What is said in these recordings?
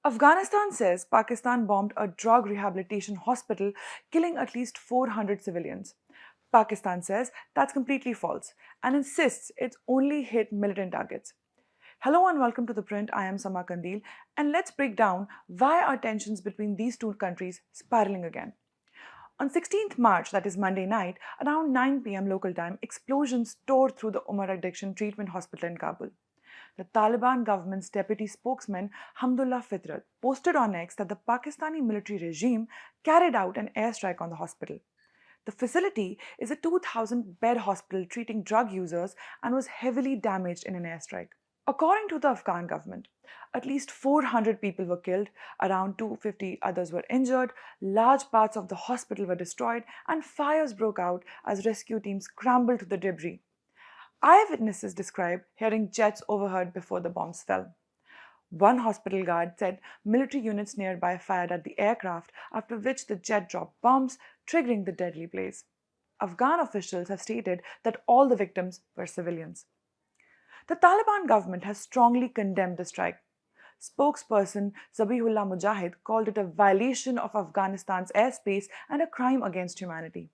Afghanistan says Pakistan bombed a drug rehabilitation hospital, killing at least 400 civilians. Pakistan says that's completely false and insists it's only hit militant targets. Hello and welcome to The Print. I am Samah Qundeel, and let's break down why are tensions between these two countries spiraling again. On 16th March, that is Monday night, around 9 p.m. local time, explosions tore through the Umar Addiction Treatment Hospital in Kabul. The Taliban government's deputy spokesman, Hamdullah Fitrat, posted on X that the Pakistani military regime carried out an airstrike on the hospital. The facility is a 2,000-bed hospital treating drug users and was heavily damaged in an airstrike. According to the Afghan government, at least 400 people were killed, around 250 others were injured, large parts of the hospital were destroyed, and fires broke out as rescue teams scrambled to the debris. Eyewitnesses describe hearing jets overheard before the bombs fell. One hospital guard said military units nearby fired at the aircraft, after which the jet dropped bombs, triggering the deadly blaze. Afghan officials have stated that all the victims were civilians. The Taliban government has strongly condemned the strike. Spokesperson Zabihullah Mujahid called it a violation of Afghanistan's airspace and a crime against humanity.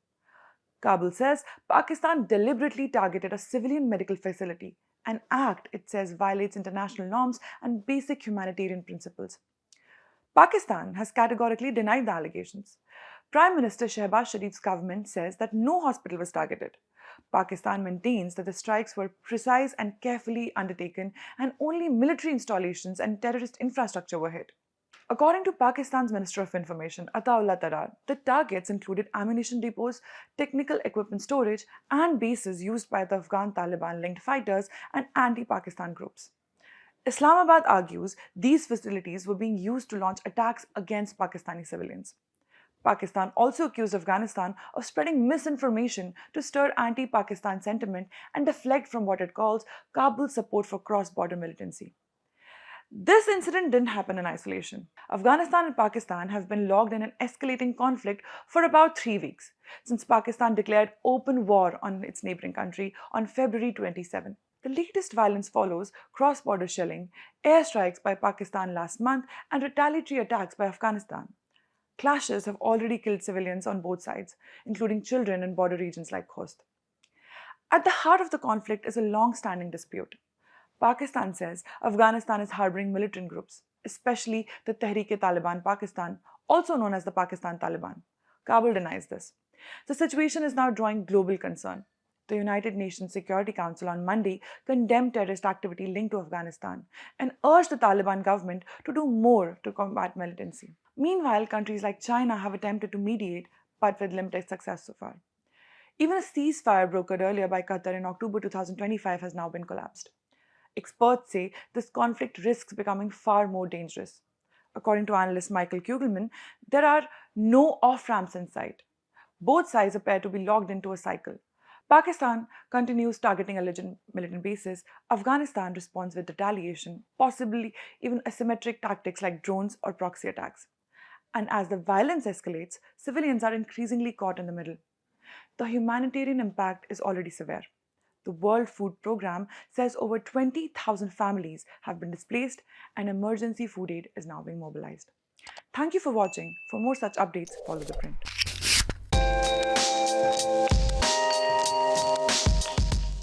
Kabul says Pakistan deliberately targeted a civilian medical facility, an act it says violates international norms and basic humanitarian principles. Pakistan has categorically denied the allegations. Prime Minister Shehbaz Sharif's government says that no hospital was targeted. Pakistan maintains that the strikes were precise and carefully undertaken and only military installations and terrorist infrastructure were hit. According to Pakistan's Minister of Information, Ataullah Tarar, the targets included ammunition depots, technical equipment storage, and bases used by the Afghan Taliban-linked fighters and anti-Pakistan groups. Islamabad argues these facilities were being used to launch attacks against Pakistani civilians. Pakistan also accused Afghanistan of spreading misinformation to stir anti-Pakistan sentiment and deflect from what it calls Kabul's support for cross-border militancy. This incident didn't happen in isolation. Afghanistan and Pakistan have been locked in an escalating conflict for about 3 weeks, since Pakistan declared open war on its neighboring country on February 27. The latest violence follows cross-border shelling, airstrikes by Pakistan last month, and retaliatory attacks by Afghanistan. Clashes have already killed civilians on both sides, including children in border regions like Khost. At the heart of the conflict is a long-standing dispute. Pakistan says Afghanistan is harboring militant groups, especially the Tehreek-e-Taliban Pakistan, also known as the Pakistan Taliban. Kabul denies this. The situation is now drawing global concern. The United Nations Security Council on Monday condemned terrorist activity linked to Afghanistan and urged the Taliban government to do more to combat militancy. Meanwhile, countries like China have attempted to mediate, but with limited success so far. Even a ceasefire brokered earlier by Qatar in October 2025 has now been collapsed. Experts say this conflict risks becoming far more dangerous. According to analyst Michael Kugelman, there are no off-ramps in sight. Both sides appear to be locked into a cycle. Pakistan continues targeting alleged militant bases. Afghanistan responds with retaliation, possibly even asymmetric tactics like drones or proxy attacks. And as the violence escalates, civilians are increasingly caught in the middle. The humanitarian impact is already severe. The World Food Programme says over 20,000 families have been displaced and emergency food aid is now being mobilized. Thank you for watching. For more such updates, follow The Print.